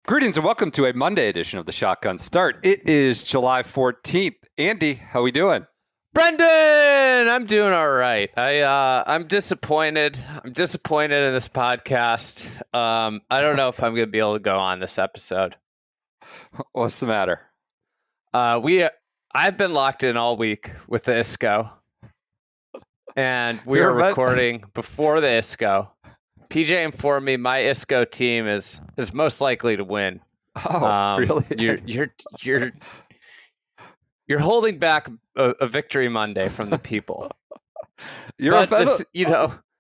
Greetings and welcome to a Monday edition of the Shotgun Start. It is July 14th. Andy, how we doing? Brendan, I'm doing all right. I'm disappointed. I'm disappointed in this podcast. I don't know if I'm going to be able to go on this episode. What's the matter? I've been locked in all week with the ISCO, and we are recording before the ISCO. PJ informed me my ISCO team is most likely to win. Oh, really? You're holding back a victory Monday from the people. You're event of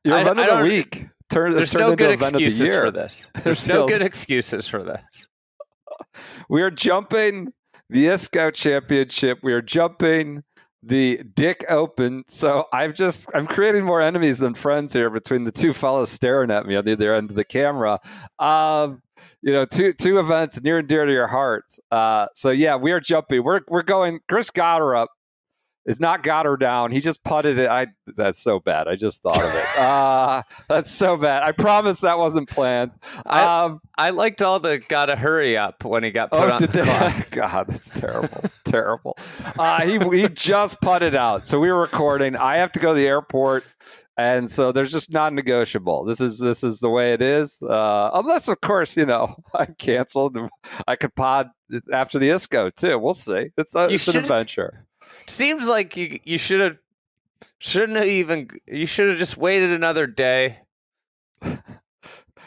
the week. There's no good excuses for this. There's no good excuses for this. We are jumping the ISCO Championship. We are jumping the Dick Open. So I'm creating more enemies than friends here between the two fellas staring at me on the other end of the camera. Two events near and dear to your heart. So yeah, we are jumping. We're going. Chris Gotterup is not got her down. He just putted it. That's so bad. I just thought of it. That's so bad. I promise that wasn't planned. I liked all the gotta hurry up when he got put on the clock. God, that's terrible. Terrible. He just putted out. So we were recording. I have to go to the airport. And so there's just non-negotiable. This is the way it is. Unless, of course, I'm canceled. I could pod after the ISCO too. We'll see. It's an adventure. Seems like you should have just waited another day.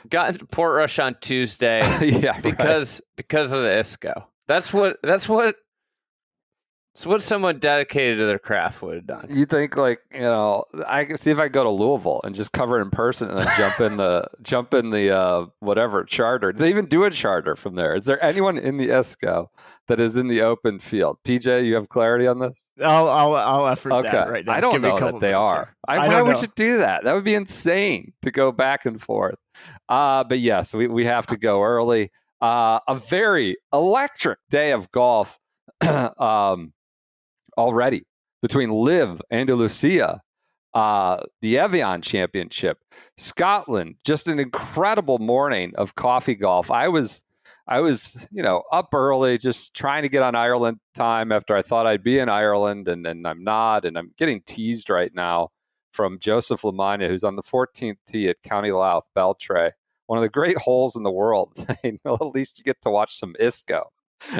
Got into Portrush on Tuesday. Yeah, because of the ISCO. That's what someone dedicated to their craft would have done. You think I can see if I go to Louisville and just cover it in person and then jump in the whatever charter. Do they even do a charter from there? Is there anyone in the ISCO that is in the open field? PJ, you have clarity on this? I'll effort that right now. I don't know that they are. Why would you do that? That would be insane to go back and forth. But yes, we have to go early. A very electric day of golf. Already between LIV Andalucía, the Evian Championship, Scotland, just an incredible morning of coffee golf. I was up early just trying to get on Ireland time after I thought I'd be in Ireland, and I'm not, and I'm getting teased right now from Joseph Lamagna, who's on the 14th tee at County Louth, Beltray, one of the great holes in the world. At least you get to watch some ISCO.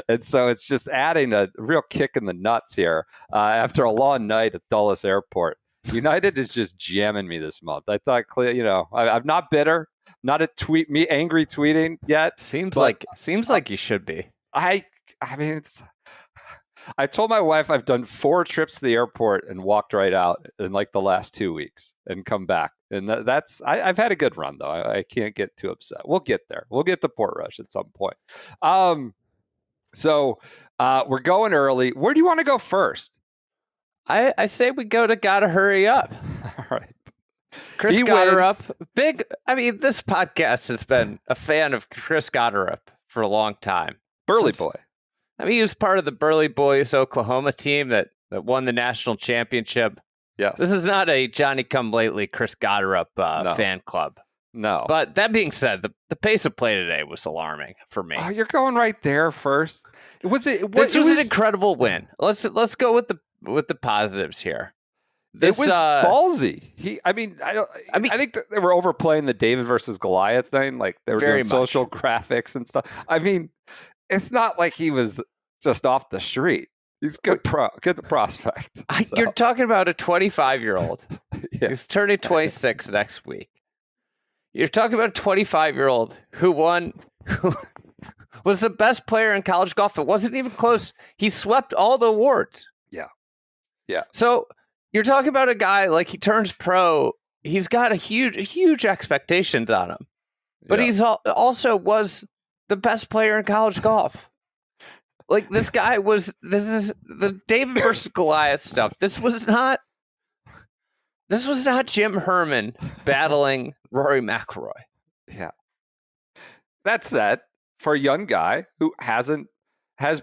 And so it's just adding a real kick in the nuts here after a long night at Dulles Airport. United is just jamming me this month. I thought, I'm not bitter, not angry tweeting yet. Seems like you should be. I told my wife I've done 4 trips to the airport and walked right out in like the last 2 weeks and come back. And I've had a good run though. I can't get too upset. We'll get there. We'll get to Portrush at some point. So we're going early. Where do you want to go first? I say we go to Gotta Hurry Up. All right. Chris Gotterup. This podcast has been a fan of Chris Gotterup for a long time. Burley boy. He was part of the Burley Boys Oklahoma team that won the national championship. Yes. This is not a Johnny-come-lately Chris Gotterup fan club. No. But that being said, the pace of play today was alarming for me. Oh, you're going right there first. This was an incredible win. Let's go with the positives here. It was ballsy. I think they were overplaying the David versus Goliath thing. Like they were doing social graphics and stuff. It's not like he was just off the street. He's good prospect. So. You're talking about a 25-year-old. Yeah. He's turning 26 next week. You're talking about a 25-year-old who was the best player in college golf. It wasn't even close. He swept all the awards. Yeah. Yeah. So you're talking about a guy like he turns pro. He's got huge expectations on him, but he's also was the best player in college golf. Like this is the David versus Goliath stuff. This was not Jim Herman battling Rory McIlroy. Yeah. That said, for a young guy who has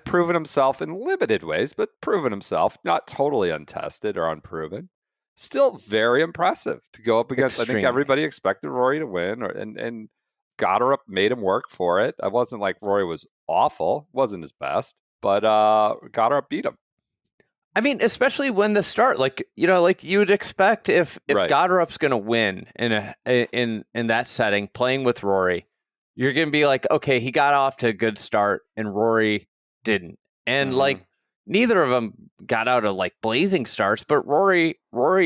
proven himself in limited ways, but proven himself, not totally untested or unproven, still very impressive to go up against. Extreme. I think everybody expected Rory to win, and Gotterup made him work for it. I wasn't like Rory was awful. Wasn't his best, but Gotterup beat him. I mean, especially when the start, like you would expect if Right. Gotterup's going to win in that setting, playing with Rory, you're going to be like, okay, he got off to a good start and Rory didn't, and like neither of them got out of like blazing starts, but Rory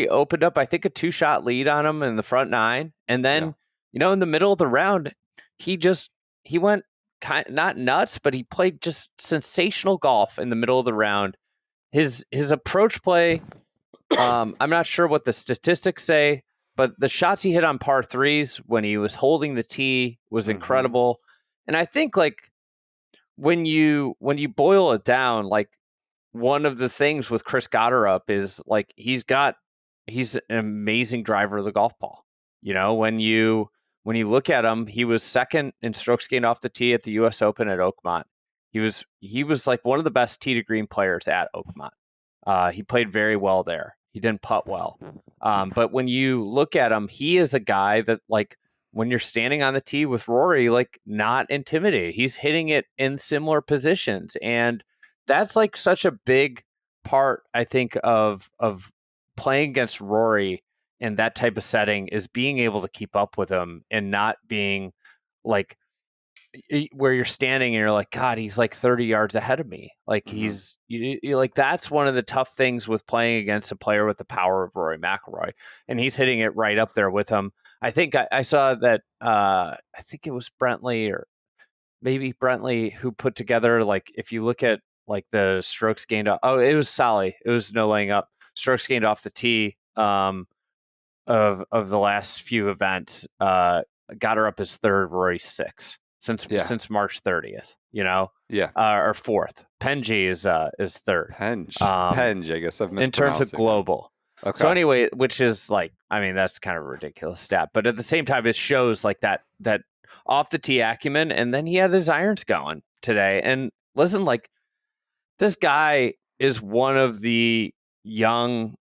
opened up, I think, a 2-shot lead on him in the front 9, and then in the middle of the round, he went not nuts, but he played just sensational golf in the middle of the round. His approach play, I'm not sure what the statistics say, but the shots he hit on par 3s when he was holding the tee was incredible. And I think like when you boil it down, like one of the things with Chris Gotterup is like he's an amazing driver of the golf ball. When you look at him, he was second in strokes gained off the tee at the U.S. Open at Oakmont. He was like one of the best tee to green players at Oakmont. He played very well there. He didn't putt well. But when you look at him, he is a guy that, like, when you're standing on the tee with Rory, like, not intimidated. He's hitting it in similar positions. And that's like such a big part, I think, of playing against Rory in that type of setting, is being able to keep up with him and not being like where you're standing and you're like, God, he's like 30 yards ahead of me. Like he's like, that's one of the tough things with playing against a player with the power of Rory McIlroy, and he's hitting it right up there with him. I think I saw that. I think it was Brentley or maybe Brentley who put together, like, if you look at like the strokes gained off. Oh, it was Solly. It was no laying up. Strokes gained off the tee of the last few events. Gotterup is third, Rory 6th. Since March 30th, or 4th. Penge is third. Penge, I guess I've mispronounced in terms of global. Okay. So anyway, which is like, I mean, that's kind of a ridiculous stat, but at the same time, it shows like that off the tee acumen, and then he had his irons going today. And listen, like, this guy is one of the young,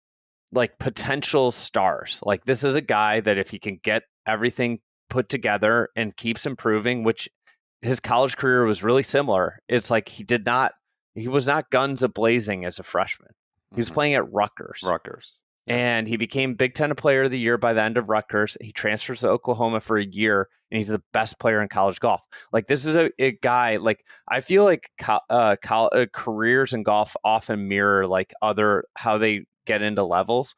like, potential stars. Like, this is a guy that if he can get everything put together and keeps improving, which his college career was really similar. It's like he was not guns a-blazing as a freshman. He was playing at Rutgers. And he became Big Ten Player of the Year by the end of Rutgers. He transfers to Oklahoma for a year, and he's the best player in college golf. Like, this is a guy, like, I feel like careers in golf often mirror like how they get into levels.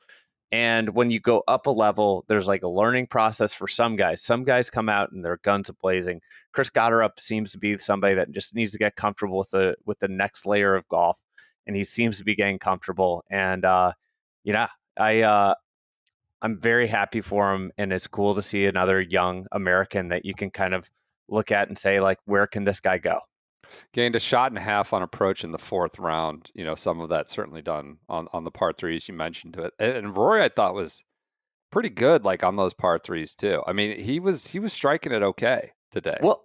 And when you go up a level, there's like a learning process for some guys. Some guys come out and they're guns a-blazing. Chris Gotterup seems to be somebody that just needs to get comfortable with the next layer of golf, and he seems to be getting comfortable. And I'm very happy for him, and it's cool to see another young American that you can kind of look at and say, like, where can this guy go? Gained a shot and a half on approach in the 4th round. Some of that certainly done on the par 3s. You mentioned it, and Rory, I thought, was pretty good, like, on those par 3s too. I mean, he was striking it okay today. Well,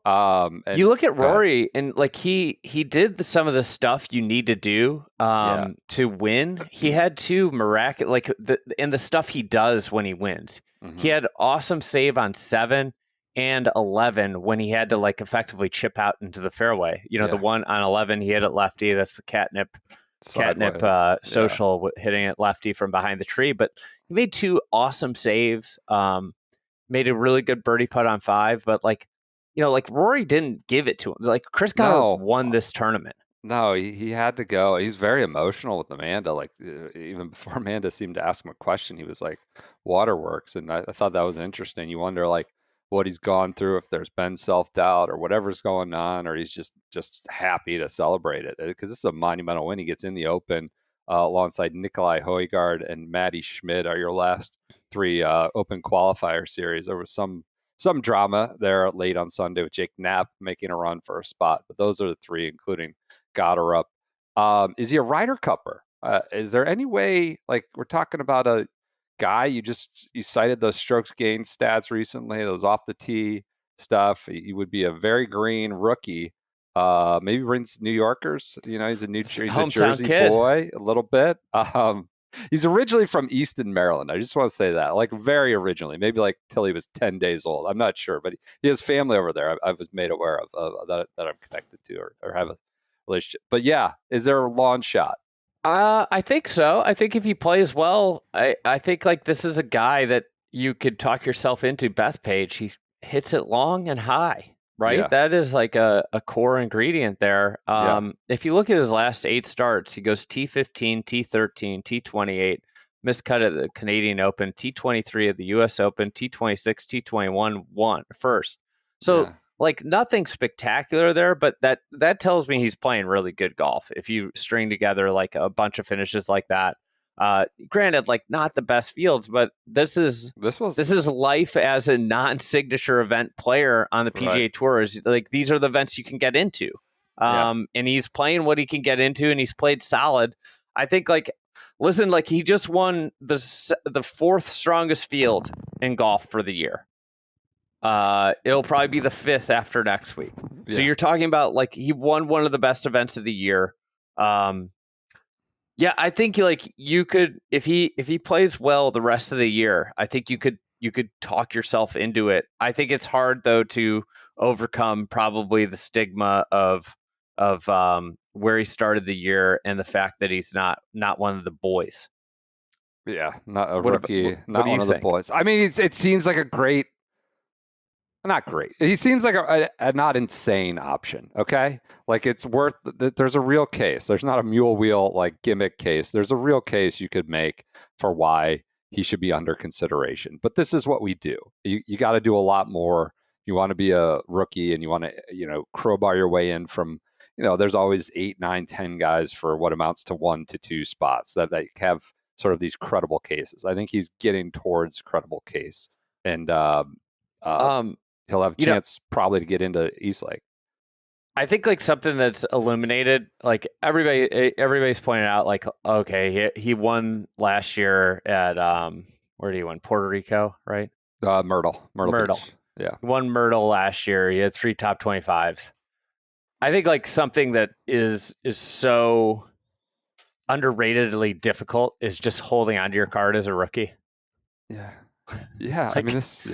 you look at Rory, and like he did some of the stuff you need to do to win. He had two miraculous, like the stuff he does when he wins. He had awesome save on 7 and 11 when he had to, like, effectively chip out into the fairway. The one on 11, he hit it lefty. That's the catnip social, hitting it lefty from behind the tree. But he made 2 awesome saves. Made a really good birdie putt on 5. But like Rory didn't give it to him. Like, Chris Gotterup won this tournament. No, he had to go. He's very emotional with Amanda. Like, even before Amanda seemed to ask him a question, he was like, waterworks. And I thought that was interesting. You wonder, like, what he's gone through, if there's been self-doubt or whatever's going on, or he's just happy to celebrate it, because this is a monumental win. He gets in the Open alongside Nikolai Højgaard and Matty Schmidt are your last 3 Open qualifier series. There was some drama there late on Sunday with Jake Knapp making a run for a spot, but those are the 3, including Gotterup. Is he a Ryder Cupper? Is there any way, like, we're talking about a guy, you cited those strokes gained stats recently, those off the tee stuff. He would be a very green rookie. Maybe brings New Yorkers. He's a Jersey kid. boy a little bit. He's originally from Easton, Maryland. I just want to say that, like very originally, maybe like till he was 10 days old. I'm not sure, but he has family over there. I was made aware of that I'm connected to or have a relationship. But yeah, is there a long shot? I think so. I think if he plays well, I think like this is a guy that you could talk yourself into. Bethpage, he hits it long and high, right? Yeah. That is like a core ingredient there. If you look at his last 8 starts, he goes T15, T13, T28, miscut at the Canadian Open, T23 at the US Open, T26, T21, won first. So like nothing spectacular there, but that tells me he's playing really good golf. If you string together like a bunch of finishes like that, granted, like not the best fields, but this is life as a non-signature event player on the PGA Tour. Is like these are the events you can get into, and he's playing what he can get into, and he's played solid. I think like. Listen, like he just won the 4th strongest field in golf for the year. It'll probably be the 5th after next week. Yeah. So you're talking about like he won one of the best events of the year. Yeah, I think like you could if he plays well the rest of the year, I think you could talk yourself into it. I think it's hard though to overcome probably the stigma of where he started the year and the fact that he's not one of the boys. Yeah, not a rookie, not one of the boys. I mean, it seems like a great, not great. He seems like a not insane option. Okay, like it's worth. There's a real case. There's not a mule wheel like gimmick case. There's a real case you could make for why he should be under consideration. But this is what we do. You got to do a lot more. You want to be a rookie, and you want to crowbar your way in from. There's always 8, 9, 10 guys for what amounts to 1 to 2 spots that have sort of these credible cases. I think he's getting towards credible case, and he'll have a chance probably to get into Eastlake. I think like something that's illuminated, like everybody's pointed out, like okay, he won last year at where did he win? Puerto Rico, right? Myrtle. Beach. Yeah, he won Myrtle last year. He had 3 top 25s. I think like something that is so underratedly difficult is just holding onto your card as a rookie. Yeah. Yeah. Like, I mean, it's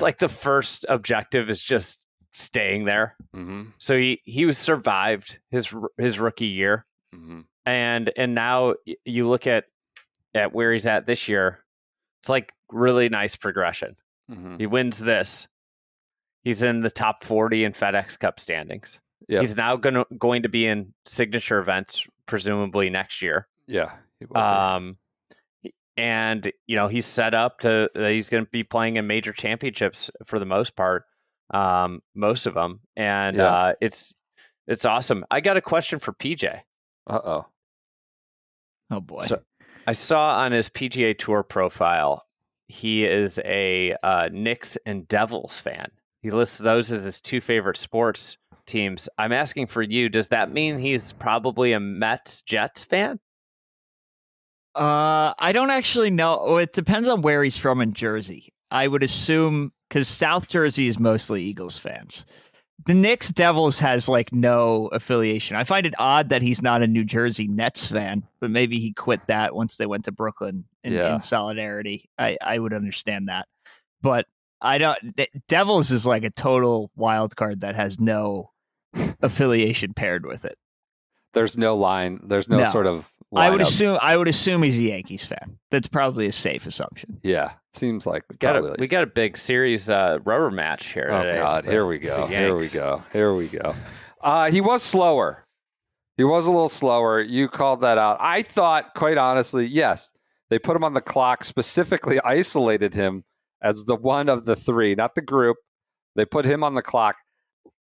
like the first objective is just staying there. Mm-hmm. So he was survived his rookie year. Mm-hmm. And now you look at where he's at this year. It's like really nice progression. Mm-hmm. He wins this. He's in the top 40 in FedEx Cup standings. Yep. He's now going to be in signature events, presumably next year. Yeah. And he's set up to he's going to be playing in major championships for the most part, most of them, and it's awesome. I got a question for PJ. Oh boy! So I saw on his PGA Tour profile he is a Knicks and Devils fan. He lists those as his 2 favorite sports teams. I'm asking for you, does that mean he's probably a Mets-Jets fan? I don't actually know. It depends on where he's from in Jersey. I would assume because South Jersey is mostly Eagles fans. The Knicks Devils has like no affiliation. I find it odd that he's not a New Jersey Nets fan, but maybe he quit that once they went to Brooklyn in solidarity. I would understand that, but I don't. Devils is like a total wild card that has no affiliation paired with it. There's no line. There's no sort of. I would assume he's a Yankees fan. That's probably a safe assumption. Yeah, seems like we got a big series rubber match here today. Oh God, here we go. He was slower. He was a little slower. You called that out. I thought, quite honestly, yes, they put him on the clock, specifically isolated him as the one of the 3, not the group. They put him on the clock.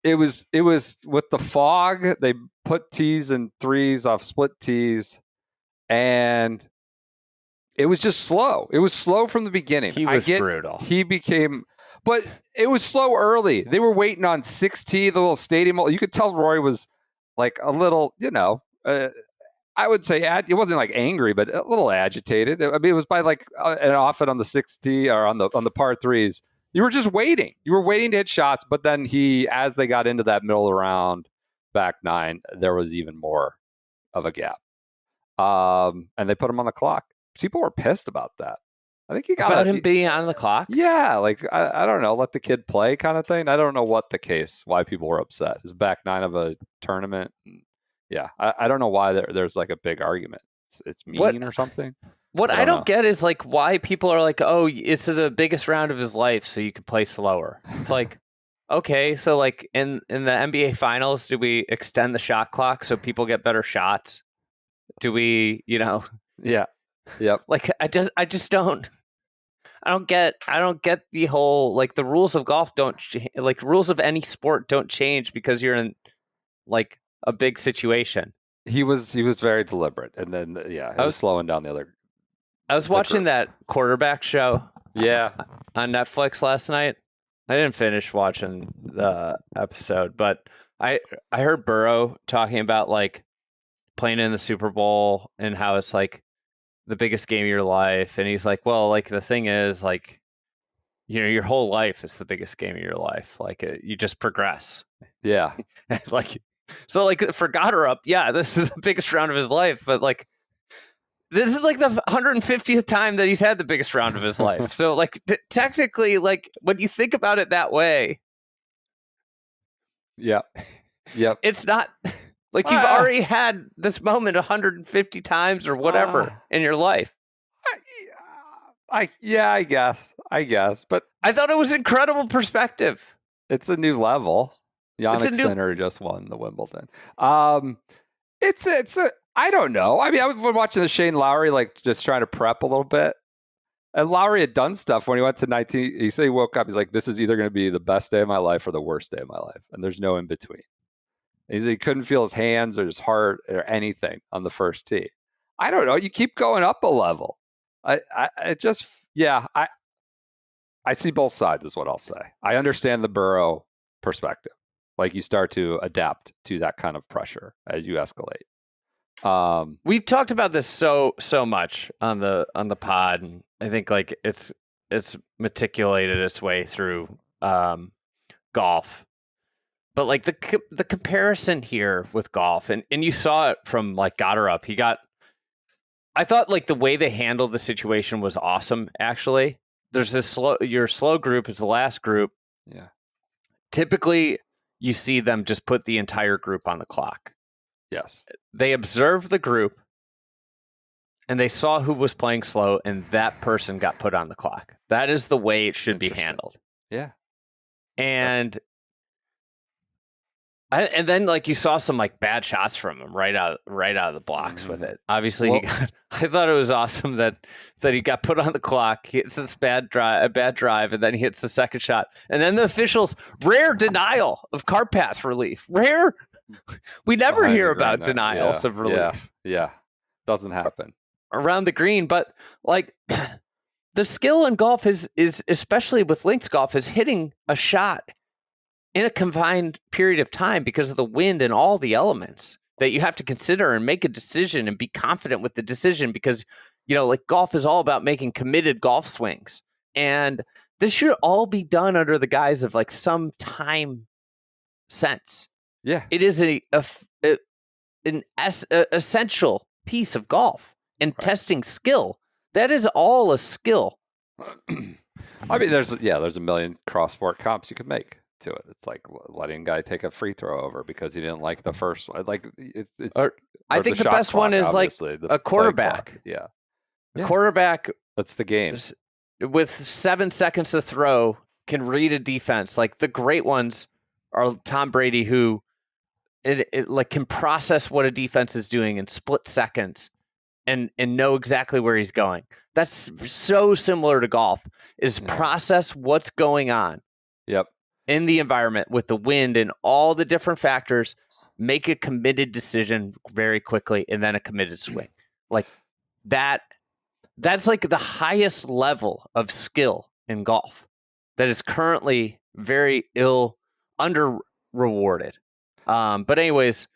It was with the fog. They put tees and 3s off split tees, and it was just slow. It was slow from the beginning. He was brutal. He became, but it was slow early. They were waiting on 6T, the little stadium. You could tell Rory was like a little, I would say it wasn't like angry, but a little agitated. I mean, it was by like an often on the 6T or on the par 3s. You were just waiting. You were waiting to hit shots, but then as they got into that middle round, back 9, there was even more of a gap. And they put him on the clock. people were pissed about that. I think he got about him being on the clock. Yeah, like I don't know, let the kid play kind of thing. I don't know what the case, why people were upset. It's back 9 of a tournament. Yeah, I don't know why there's like a big argument. It's mean or something. What I don't get is like why people are like, oh, it's the biggest round of his life, so you could play slower. It's like, okay, so like in the NBA finals, do we extend the shot clock so people get better shots? Do we, Yeah. Yep. Like I just don't. I don't get the whole like the rules of golf like rules of any sport don't change because you're in like a big situation. He was very deliberate, and then I was slowing down the other. I was watching that quarterback show. Yeah, on Netflix last night. I didn't finish watching the episode, but I heard Burrow talking about like playing in the Super Bowl and how it's like the biggest game of your life, and he's like, well, like the thing is like, you know, your whole life is the biggest game of your life. Like you just progress. Yeah. Like, so like for Gotterup, yeah, this is the biggest round of his life, but like this is like the 150th time that he's had the biggest round of his life. So like technically, like when you think about it that way, yep, it's not like you've already had this moment 150 times or whatever in your life. I guess, but I thought it was incredible perspective. It's a new level. Jannik Sinner just won the Wimbledon. It's I don't know. I mean, I've been watching the Shane Lowry, like just trying to prep a little bit. And Lowry had done stuff when he went to 19. He said he woke up. He's like, this is either going to be the best day of my life or the worst day of my life. And there's no in between. He couldn't feel his hands or his heart or anything on the first tee. I don't know. You keep going up a level. I see both sides is what I'll say. I understand the Burrow perspective. Like you start to adapt to that kind of pressure as you escalate. We've talked about this so much on the pod, and I think like it's meticulated its way through golf. But like the comparison here with golf, and you saw it from like Gotterup. I thought like the way they handled the situation was awesome. Actually, there's this your slow group is the last group. Yeah. Typically, you see them just put the entire group on the clock. Yes. They observed the group and they saw who was playing slow, and that person got put on the clock. That is the way it should be handled. Yeah. And then like you saw some like bad shots from him right out of the blocks with it. Obviously, I thought it was awesome that he got put on the clock. He hits this bad drive, and then he hits the second shot. And then the officials, rare denial of cart path relief. Rare. We never hear about denials of relief. Yeah. Doesn't happen around the green, but like the skill in golf is especially with links golf is hitting a shot in a confined period of time because of the wind and all the elements that you have to consider and make a decision and be confident with the decision, because, you know, like golf is all about making committed golf swings. And this should all be done under the guise of like some time sense. Yeah. It is an essential piece of golf and testing skill. That is all a skill. I mean, there's a million cross-sport comps you could make to it. It's like letting a guy take a free throw over because he didn't like the first one. Like I think the best one is like a quarterback. Yeah. A quarterback. That's the game. With 7 seconds to throw can read a defense. Like the great ones are Tom Brady, who it like can process what a defense is doing in split seconds and know exactly where he's going. That's so similar to golf, is process what's going on. Yep. In the environment with the wind and all the different factors, make a committed decision very quickly and then a committed swing. Like that's like the highest level of skill in golf that is currently very under rewarded. But anyways,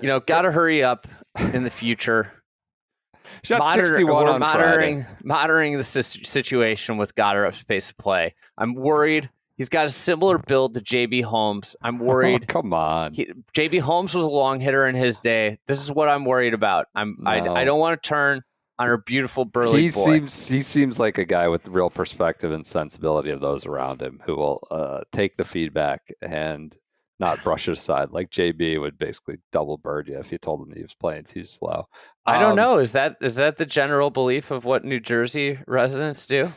you know, got to hurry up in the future. Shot 61 on monitoring the situation with Gotterup's pace of play. I'm worried. He's got a similar build to JB Holmes. I'm worried. Come on. JB Holmes was a long hitter in his day. This is what I'm worried about. I don't want to turn. on her beautiful burly boy. He seems like a guy with real perspective and sensibility of those around him who will take the feedback and not brush it aside. Like JB would basically double bird you if you told him he was playing too slow. I don't know. Is that the general belief of what New Jersey residents do?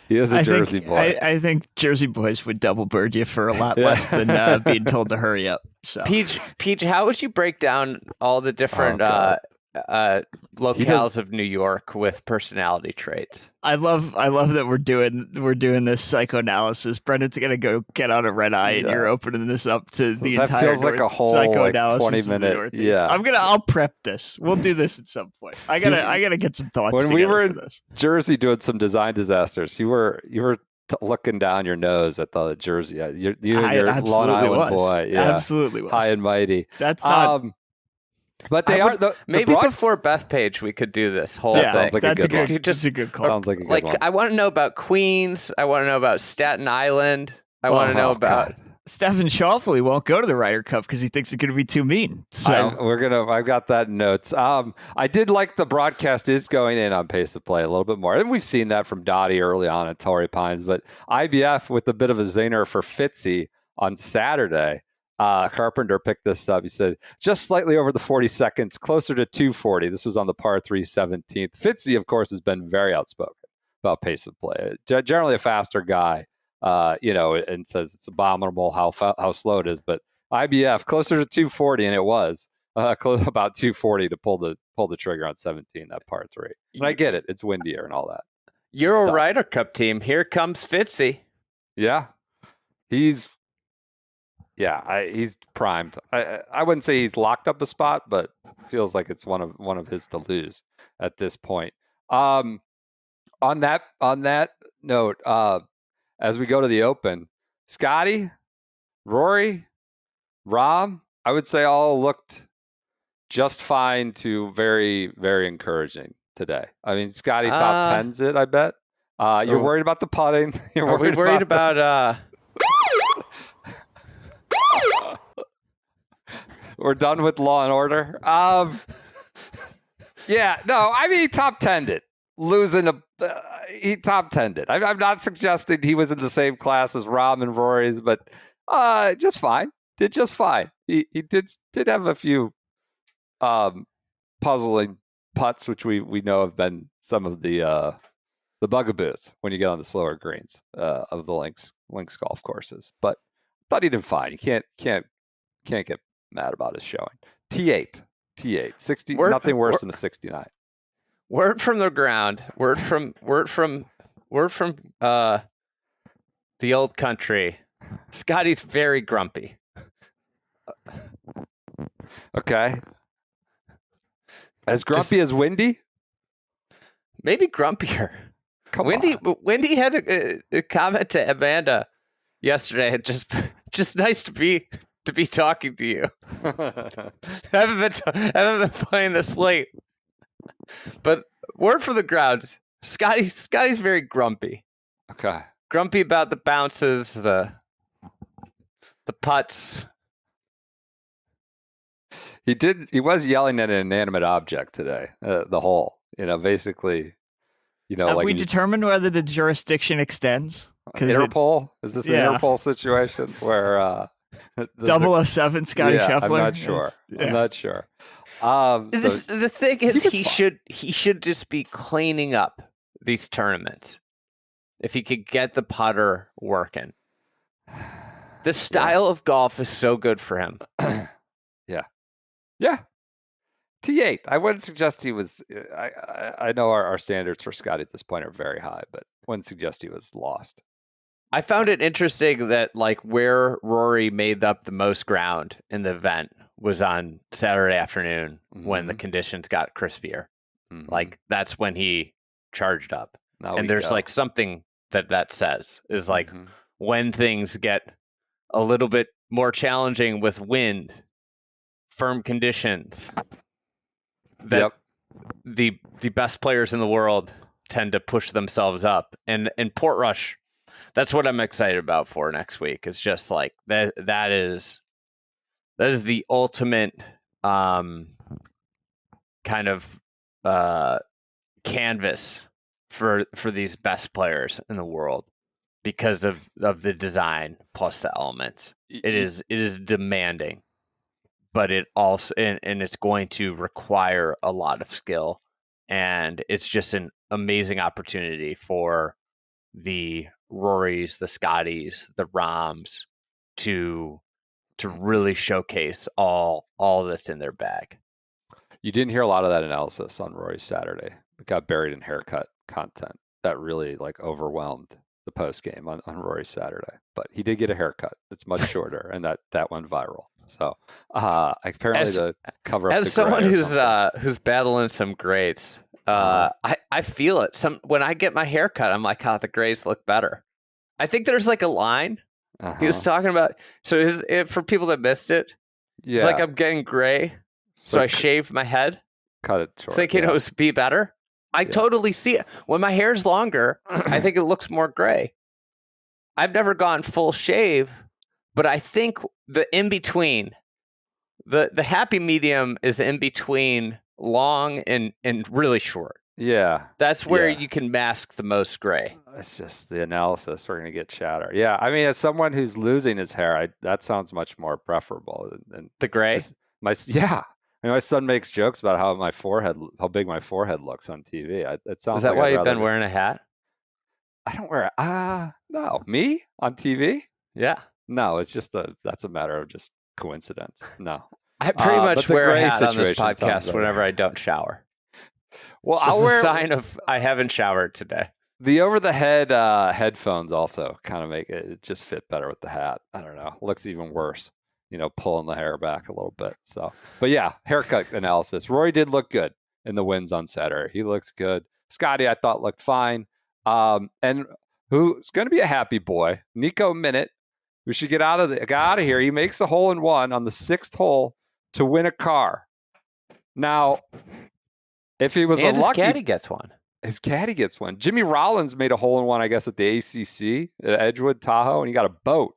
He is a Jersey boy. I think Jersey boys would double bird you for a lot less than being told to hurry up. So, Peach, how would you break down all the different locales of New York with personality traits? I love that we're doing this psychoanalysis. Brendan's gonna go get on a red eye, and you're opening this up to the that entire feels like a whole psychoanalysis 20-minute. Yeah, I'll prep this. We'll do this at some point. I gotta get some thoughts. When we were in this. Jersey doing some design disasters, you were looking down your nose at the Jersey. You and your Long Island boy, yeah, absolutely was. High and mighty. That's not. But they maybe before Bethpage we could do this whole thing. Sounds like a good one. Just a good call. Sounds like a good one. I want to know about Queens. I want to know about Staten Island. I want to know about Stefan Schauffele won't go to the Ryder Cup because he thinks it's going to be too mean. So I've got that in notes. I did like the broadcast is going in on pace of play a little bit more, and we've seen that from Dottie early on at Torrey Pines. But IBF with a bit of a zinger for Fitzy on Saturday. Carpenter picked this up. He said, just slightly over the 40 seconds, closer to 240. This was on the par 3 17th. Fitzy, of course, has been very outspoken about pace of play. Generally a faster guy, and says it's abominable how slow it is. But IBF, closer to 240, and it was about 240 to pull the trigger on 17, that par 3. And I get it. It's windier and all that. Euro Ryder Cup team. Here comes Fitzy. Yeah. He's primed. I wouldn't say he's locked up a spot, but feels like it's one of his to lose at this point. On that note, as we go to the Open, Scottie, Rory, Rahm, I would say all looked just fine to very, very encouraging today. I mean, Scottie top 10s it, I bet. You're worried about the putting. Are we worried about We're done with Law and Order. Yeah, no, I mean, he top 10'd it. He top 10'd it. I'm not suggesting he was in the same class as Rahm and Rory's, but just fine. Did just fine. He did have a few puzzling putts, which we know have been some of the bugaboos when you get on the slower greens of the links golf courses. But I thought he did fine. You can't get mad about his showing. T8, 60, nothing worse than a 69. Word from the ground. Word from the old country. Scottie's very grumpy. Okay. As grumpy as Windy? Maybe grumpier. Windy had a comment to Amanda yesterday. Just nice to be talking to you. I haven't been playing this late. But word from the ground, Scottie's very grumpy. Okay. Grumpy about the bounces, the putts. He was yelling at an inanimate object today. The hole, basically, Have we determined whether the jurisdiction extends? Interpol? Is this an Interpol situation where 007 Scottie Scheffler? I'm not sure. I'm not sure. The thing is, he should just be cleaning up these tournaments if he could get the putter working. The style of golf is so good for him. Yeah. T8. I wouldn't suggest he was. I know our standards for Scottie at this point are very high, but wouldn't suggest he was lost. I found it interesting that where Rory made up the most ground in the event was on Saturday afternoon when the conditions got crispier. Mm-hmm. That's when he charged up. And there's something that says is when things get a little bit more challenging with wind, firm conditions, that the best players in the world tend to push themselves up. And Portrush, that's what I'm excited about for next week. It's just that is the ultimate kind of canvas for these best players in the world because of the design plus the elements. It is demanding, but it also and it's going to require a lot of skill, and it's just an amazing opportunity for the Rorys, the Scotties, the Rahms to really showcase all that's in their bag. You didn't hear a lot of that analysis on Rory's Saturday. It got buried in haircut content that really like overwhelmed the post game on Rory's Saturday. But he did get a haircut. It's much shorter, and that went viral. So apparently to cover up as the someone gray who's battling some grays, I feel it. When I get my haircut, I'm like, the grays look better. I think there's like a line he was talking about. So for people that missed it, it's like I'm getting gray, so I shaved my head, cut it short, thinking it was be better. I totally see it. When my hair's longer, I think it looks more gray. I've never gone full shave, but I think the in between, the happy medium is in between long and really short. Yeah. That's where you can mask the most gray. It's just the analysis. We're going to get chatter. Yeah. I mean, as someone who's losing his hair, that sounds much more preferable than the gray. I mean, my son makes jokes about how big my forehead looks on TV. It sounds. Is that like why you've been wearing a hat? I don't wear. No, me on TV? Yeah. No, it's just that's a matter of just coincidence. No, I pretty much wear a hat on this situation podcast whenever I don't shower. Well, I'll wear a sign of I haven't showered today. The over-the-head headphones also kind of make it just fit better with the hat. I don't know. It looks even worse, pulling the hair back a little bit. So, but yeah, haircut analysis. Rory did look good in the wins on Saturday. He looks good. Scottie, I thought, looked fine. And who's going to be a happy boy? Nico Minute, who should get out of here. He makes a hole-in-one on the 6th hole to win a car. Now, if he was his lucky, caddy gets one. His caddy gets one. Jimmy Rollins made a hole-in-one, I guess, at the ACC at Edgewood, Tahoe, and he got a boat.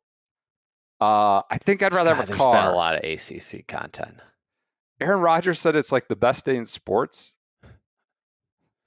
I think I'd rather have a car. There's been a lot of ACC content. Aaron Rodgers said it's like the best day in sports.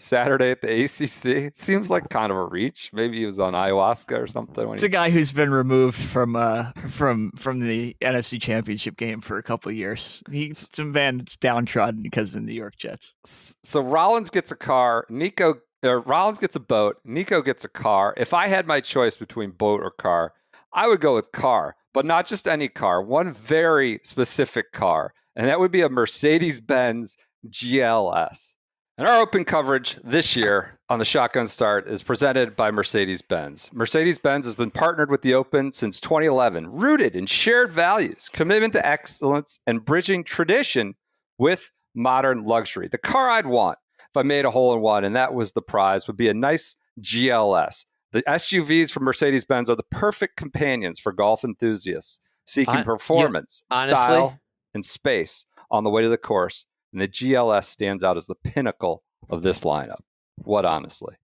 Saturday at the ACC. It seems like kind of a reach. Maybe he was on ayahuasca or something. It's a guy who's been removed from the NFC Championship game for a couple of years. He's some man that's downtrodden because of the New York Jets. So Rollins gets a car. Rollins gets a boat. Nico gets a car. If I had my choice between boat or car, I would go with car, but not just any car. One very specific car, and that would be a Mercedes-Benz GLS. And our open coverage this year on the Shotgun Start is presented by Mercedes-Benz. Mercedes-Benz has been partnered with the Open since 2011, rooted in shared values, commitment to excellence, and bridging tradition with modern luxury. The car I'd want if I made a hole-in-one, and that was the prize, would be a nice GLS. The SUVs from Mercedes-Benz are the perfect companions for golf enthusiasts seeking performance, style, and space on the way to the course. And the GLS stands out as the pinnacle of this lineup. What, honestly?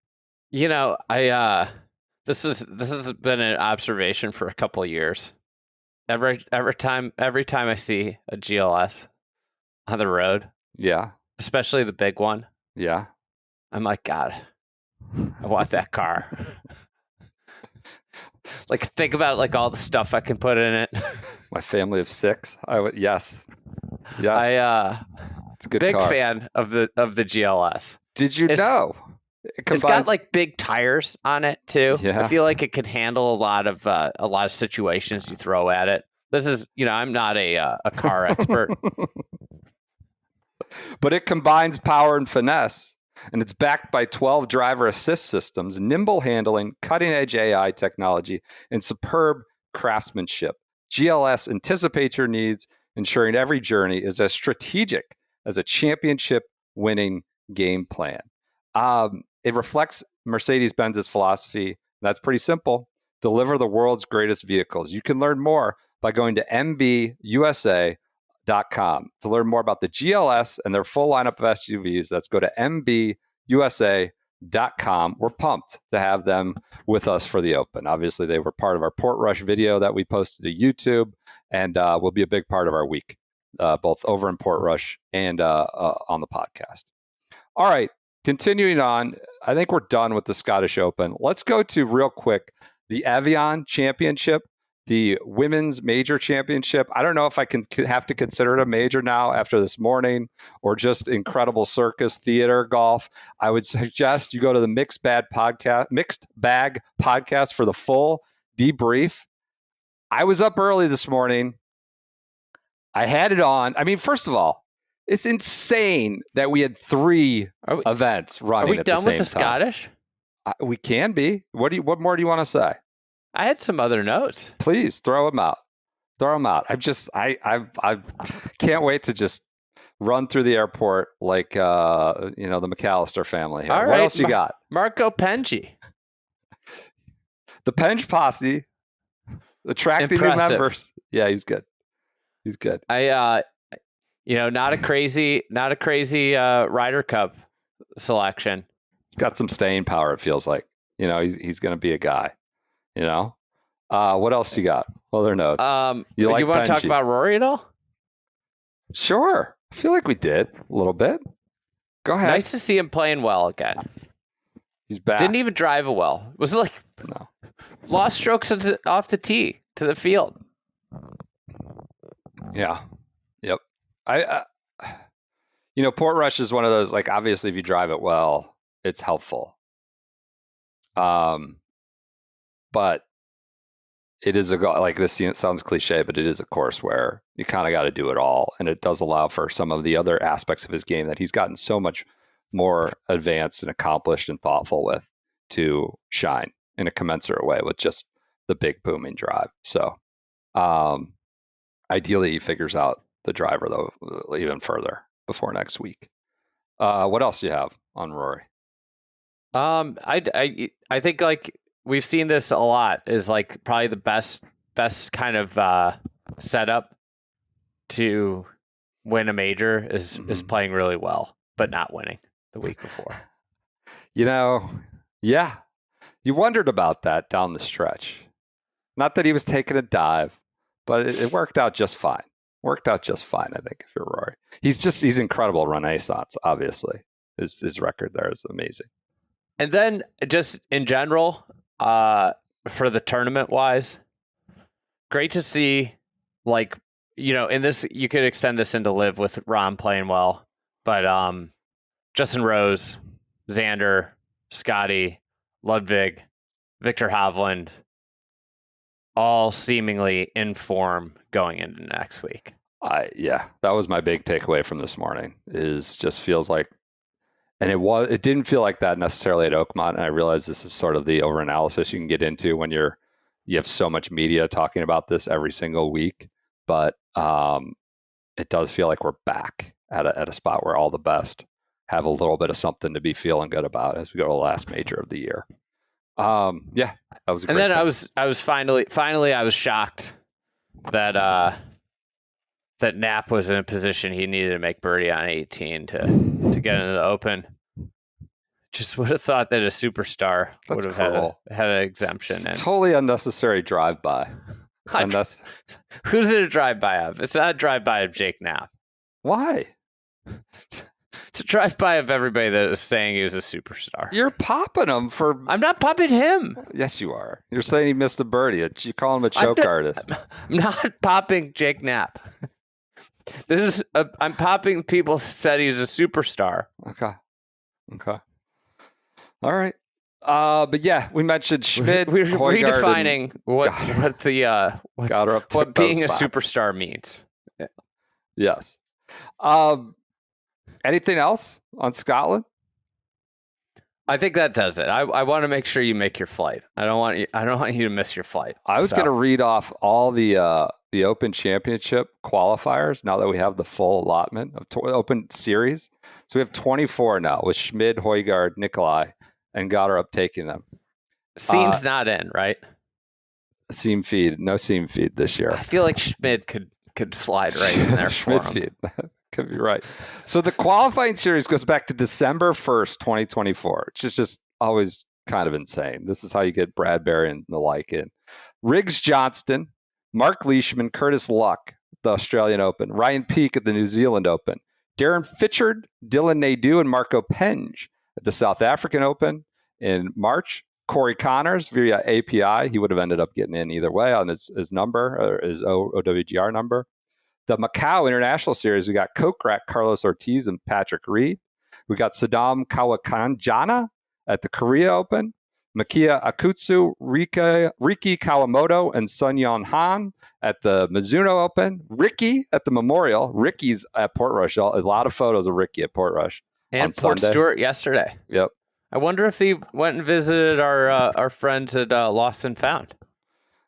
This has been an observation for a couple of years. Every time I see a GLS on the road, especially the big one, I'm like, God, I want that car. Like, think about like all the stuff I can put in it. My family of 6. Yes. It's a good big car. Fan of the GLS. Did you know? It's got like big tires on it too. Yeah. I feel like it could handle a lot of situations you throw at it. This is, I'm not a car expert, but it combines power and finesse, and it's backed by 12 driver assist systems, nimble handling, cutting-edge AI technology, and superb craftsmanship. GLS anticipates your needs, ensuring every journey is as strategic as a championship-winning game plan. It reflects Mercedes-Benz's philosophy. That's pretty simple. Deliver the world's greatest vehicles. You can learn more by going to mbusa.com. To learn more about the GLS and their full lineup of SUVs, let's go to mbusa.com. We're pumped to have them with us for the Open. Obviously, they were part of our Port Rush video that we posted to YouTube, and will be a big part of our week both over in Portrush and on the podcast. All right, continuing on, I think we're done with the Scottish Open. Let's go to real quick the Evian Championship, the Women's Major Championship. I don't know if I can have to consider it a major now after this morning or just incredible circus theater golf. I would suggest you go to the Mixed Bag podcast for the full debrief. I was up early this morning. I had it on. I mean, first of all, it's insane that we had 3 events running at the same time. Are we done with the Scottish? We can be. What more do you want to say? I had some other notes. Please throw them out. I can't wait to just run through the airport like the McAllister family here. All what right, else you got? Marco Penge. The Penge posse attracting new members. Yeah, he's good. Not a crazy Ryder Cup selection. He's got some staying power, it feels like. He's going to be a guy. What else you got? Other notes. You want to talk about Rory at all? Sure. I feel like we did a little bit. Go ahead. Nice to see him playing well again. He's back. Didn't even drive it well. Was like lost strokes off the tee to the field. Yeah. Yep. Portrush is one of those, like, obviously if you drive it well, it's helpful. But it is this sounds cliche, but it is a course where you kind of got to do it all. And it does allow for some of the other aspects of his game that he's gotten so much more advanced and accomplished and thoughtful with to shine in a commensurate way with just the big booming drive. So ideally he figures out the driver though even further before next week. What else do you have on Rory? I think like we've seen this a lot is like probably the best kind of setup to win a major is playing really well, but not winning the week before. Yeah. You wondered about that down the stretch. Not that he was taking a dive, but it worked out just fine. I think, if you're Rory. He's incredible renaissance, obviously. His record there is amazing. And then just in general, for the tournament wise, great to see, like, in this, you could extend this into LIV with Rahm playing well, but Justin Rose, Xander, Scottie, Ludwig, Victor Hovland, all seemingly in form going into next week. That was my big takeaway from this morning. Is just feels like, and it didn't feel like that necessarily at Oakmont. And I realize this is sort of the overanalysis you can get into when you have so much media talking about this every single week. But it does feel like we're back at a spot where all the best have a little bit of something to be feeling good about as we go to the last major of the year. That was a great then point. I was finally I was shocked that that Knapp was in a position he needed to make birdie on 18 to get into the Open. Just would have thought that a superstar would have had an exemption. It's totally unnecessary drive-by. Who's it a drive-by of? It's not a drive-by of Jake Knapp. Why? It's a drive-by of everybody that is saying he was a superstar. You're popping him for... I'm not popping him. Yes, you are. You're saying he missed a birdie. You call him a choke artist. I'm not popping Jake Knapp. I'm popping people that said he was a superstar. Okay. All right. But yeah, we mentioned Schmidt. We're redefining what being a superstar means. Yeah. Yes. Anything else on Scotland? I think that does it. I want to make sure you make your flight. I don't want you to miss your flight. I was going to read off all the Open Championship qualifiers now that we have the full allotment of Open Series. So we have 24 now with Schmid, Højgaard, Nicolai, and Gotterup taking them. Seam's not in, right? Seam feed. No seam feed this year. I feel like Schmid could slide right in there for him. Feed. Could be right. So the qualifying series goes back to December 1st, 2024, which is just always kind of insane. This is how you get Bradbury and the like in. Riggs Johnston, Mark Leishman, Curtis Luck the Australian Open. Ryan Peake at the New Zealand Open. Darren Fitchard, Dylan Nadeau, and Marco Penge at the South African Open in March. Corey Connors via API. He would have ended up getting in either way on his number, or his OWGR number. The Macau International Series, we got Kokrak, Carlos Ortiz, and Patrick Reed. We got Saddam Kawakanjana at the Korea Open. Makia Akutsu, Riki Kawamoto, and Sun Yon Han at the Mizuno Open. Ricky at the Memorial. Ricky's at Portrush. A lot of photos of Ricky at Portrush. And Port Stewart yesterday. Yep. I wonder if he went and visited our friends at Lost and Found.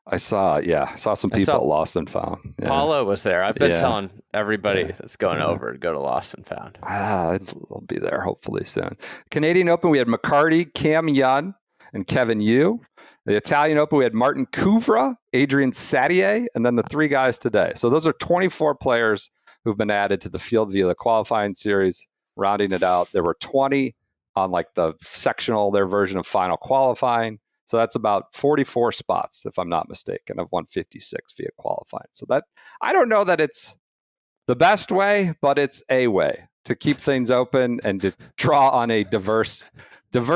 I saw some people at Lost and Found. Yeah. Paulo was there. I've been telling everybody that's going over to go to Lost and Found. I'll be there hopefully soon. Canadian Open, we had McCarty, Cam Yun, and Kevin Yu. The Italian Open, we had Martin Couvra, Adrian Satier, and then the 3 guys today. So those are 24 players who've been added to the field via the qualifying series. Rounding it out, there were 20 on like the sectional, their version of final qualifying. So that's about 44 spots, if I'm not mistaken, of 156 via qualifying. So that, I don't know that it's the best way, but it's a way to keep things open and to draw on a diverse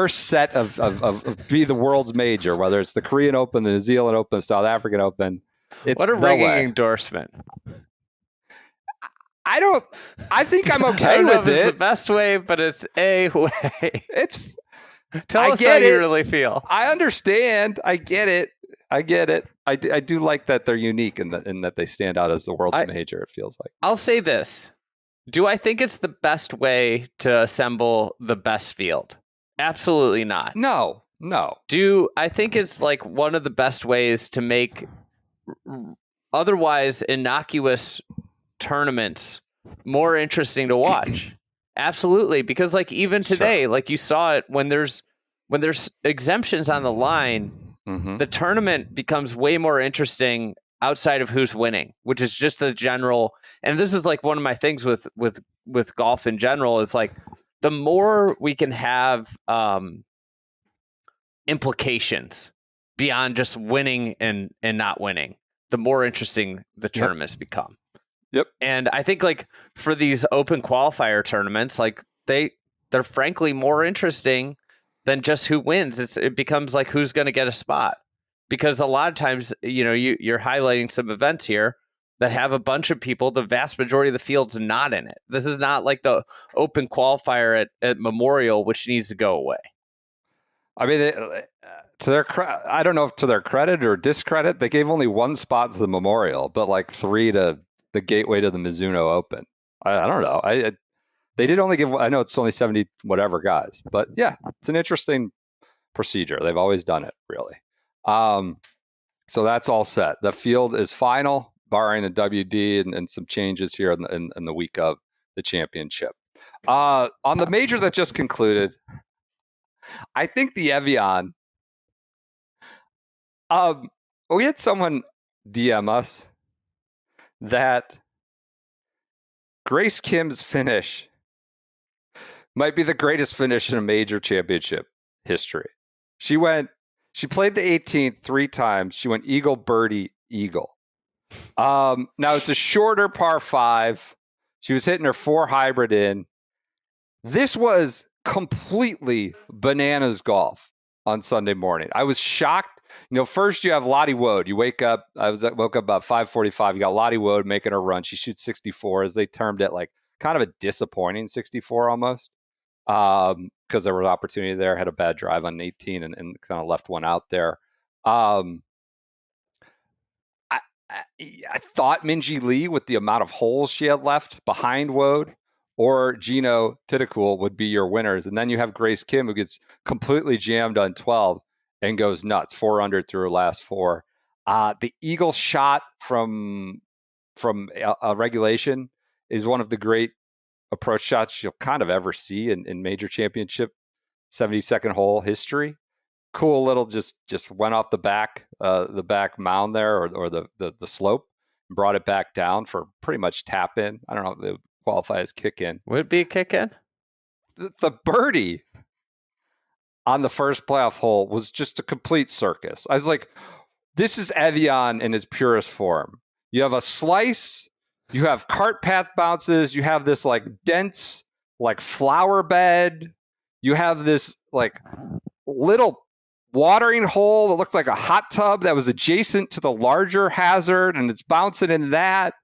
set of be the world's major, whether it's the Korean Open, the New Zealand Open, South African Open. It's what a ringing endorsement. I think I'm okay I don't know with if it's it. the best way, but it's a way. Tell us get how it. you really feel. I understand. I get it. I do like that they're unique in that they stand out as the world's major, it feels like. I'll say this. Do I think it's the best way to assemble the best field? Absolutely not. No. Do I think it's like one of the best ways to make otherwise innocuous tournaments more interesting to watch? Absolutely, because like even today, like you saw it when there's exemptions on the line, the tournament becomes way more interesting outside of who's winning, which is just the general. And this is like one of my things with golf in general is like the more we can have implications beyond just winning and not winning, the more interesting the tournaments become. Yep. And I think like for these open qualifier tournaments, like they're frankly more interesting than just who wins. It becomes like who's going to get a spot, because a lot of times, you're highlighting some events here that have a bunch of people. The vast majority of the field's not in it. This is not like the open qualifier at Memorial, which needs to go away. I mean, to their I don't know if to their credit or discredit, they gave only 1 spot to the Memorial, but like 3 to the gateway to the Mizuno Open. I don't know. They did only give, I know it's only 70 whatever guys, but yeah, it's an interesting procedure. They've always done it, really. So that's all set. The field is final, barring a WD and some changes here in the week of the championship. On the major that just concluded, I think the Evian, we had someone DM us that Grace Kim's finish might be the greatest finish in a major championship history. She played the 18th 3 times. She went eagle, birdie, eagle. Now it's a shorter par 5. She was hitting her 4 hybrid in. This was completely bananas golf on Sunday morning. I was shocked. First you have Lottie Woad. You wake up. I woke up about 5:45. You got Lottie Woad making her run. She shoots 64, as they termed it, like kind of a disappointing 64 almost, because there was an opportunity there. Had a bad drive on 18 and kind of left one out there. I thought Minjee Lee, with the amount of holes she had left behind Woad, or Gino Titicul would be your winners. And then you have Grace Kim, who gets completely jammed on 12 and goes nuts, 4 under through her last 4. The eagle shot from regulation is one of the great approach shots you'll kind of ever see in major championship 72nd hole history. Cool little just went off the back mound there, or the slope, and brought it back down for pretty much tap in. I don't know if they would qualify as kick in. Would it be a kick in? The birdie on the first playoff hole was just a complete circus. I was like, this is Evian in his purest form. You have a slice You have cart path bounces. You have this like dense like flower bed. You have this like little watering hole that looked like a hot tub that was adjacent to the larger hazard, and it's bouncing in that.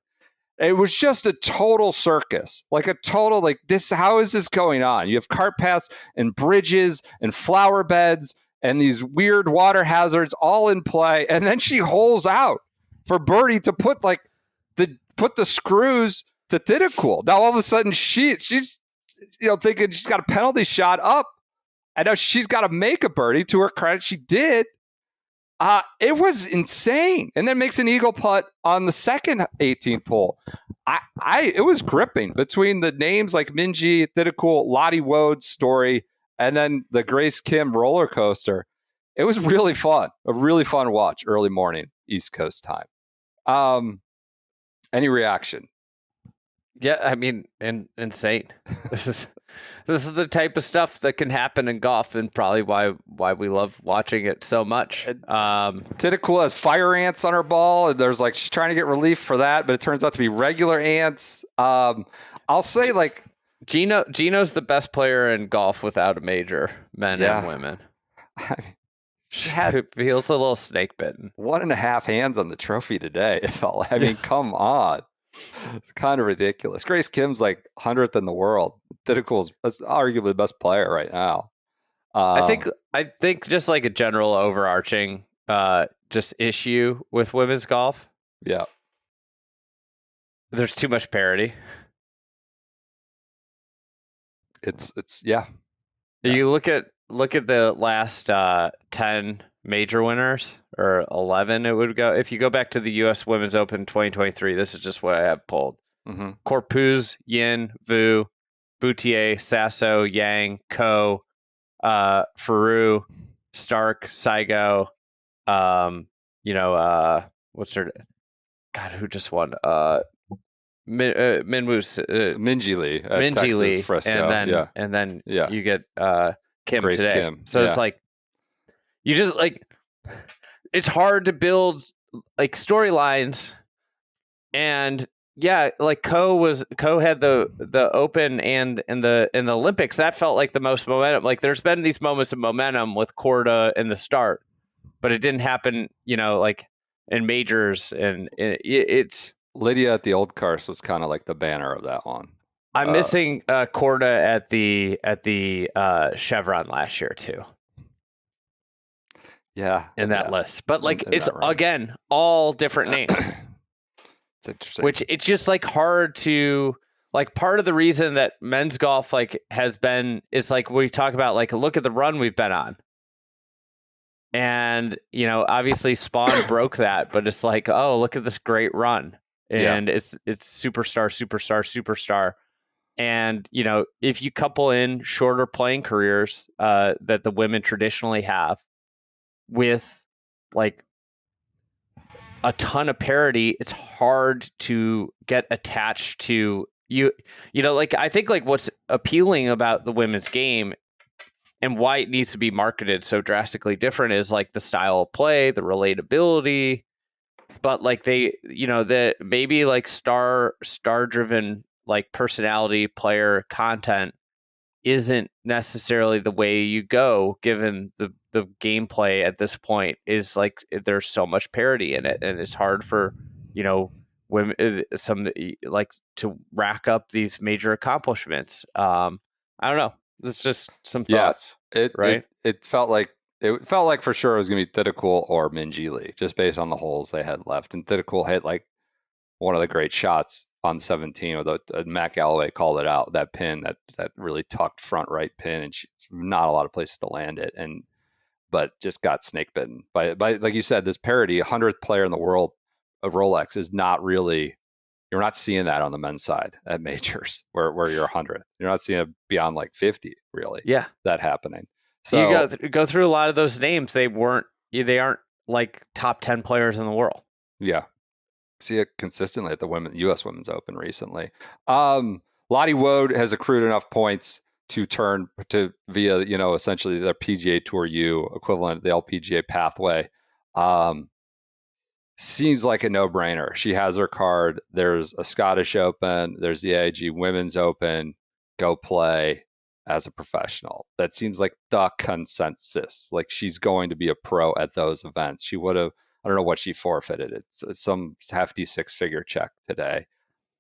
It was just a total circus, like a total like this. How is this going on? You have cart paths and bridges and flower beds and these weird water hazards all in play, and then she holes out for birdie to put the screws to Thitikul. Now all of a sudden she's thinking she's got a penalty shot up, and now she's got to make a birdie. To her credit, she did. It was insane, and then makes an eagle putt on the second 18th hole. It was gripping between the names like Minjee, Thitikul, Lottie Woad story, and then the Grace Kim roller coaster. It was really fun, a really fun watch early morning East Coast time. Any reaction? Yeah, I mean, insane. This is the type of stuff that can happen in golf, and probably why we love watching it so much. Thitikul has fire ants on her ball, and there's like she's trying to get relief for that, but it turns out to be regular ants. I'll say like Gino's the best player in golf without a major, men and women. I mean, It feels a little snake bitten. 1.5 hands on the trophy today. It felt like, I mean, come on. It's kind of ridiculous. Grace Kim's like 100th in the world. Thitikul's arguably the best player right now. I think just like a general overarching just issue with women's golf. Yeah. There's too much parity. It's yeah. You look at the last 10 major winners, or 11 it would go. If you go back to the US Women's Open 2023, this is just what I have pulled. Mm-hmm. Corpuz, Yin, Vu, Boutier, Sasso, Yang, Ko, Faru, Stark, Saigo, what's her God, who just won? Minjee Lee, Frisco, and then you get Kim Grace today. Kim. So it's like you just like it's hard to build like storylines, and like Ko had the Open and in the Olympics that felt like the most momentum. Like there's been these moments of momentum with Korda in the start, but it didn't happen, like in majors, and it's. Lydia at the Old Course was kind of like the banner of that one. I'm missing Korda at the Chevron last year too. Yeah, in that list, but like it's again all different names. It's interesting. Which it's just like hard to like. Part of the reason that men's golf like has been is like we talk about like look at the run we've been on, and obviously Spawn broke that, but it's like oh look at this great run. And it's superstar. And, if you couple in shorter playing careers that the women traditionally have with like a ton of parity, it's hard to get attached to like I think like what's appealing about the women's game and why it needs to be marketed so drastically different is like the style of play, the relatability. But like they, the maybe like star driven like personality player content isn't necessarily the way you go, given the gameplay at this point is like there's so much parity in it, and it's hard for women like to rack up these major accomplishments. I don't know. It's just some thoughts. It felt like. It felt like for sure it was going to be Thitikul or Minjee Lee, just based on the holes they had left. And Thitikul hit like one of the great shots on 17, although Matt Galloway called it out, that pin, that really tucked front right pin, and she's not a lot of places to land it, but just got snake bitten by like you said, this parity. 100th player in the world of Rolex is not really. You're not seeing that on the men's side at majors where you're 100th. You're not seeing it beyond like 50, really. Yeah, that happening. So you go through a lot of those names. They aren't like top 10 players in the world. Yeah. See it consistently at the U.S. Women's Open recently. Lottie Woad has accrued enough points to turn to via, essentially their PGA Tour U equivalent, the LPGA pathway. seems like a no-brainer. She has her card. There's a Scottish Open. There's the AIG Women's Open. Go play as a professional. That seems like the consensus. Like she's going to be a pro at those events. She would have, I don't know what she forfeited. It's some hefty 6-figure check today.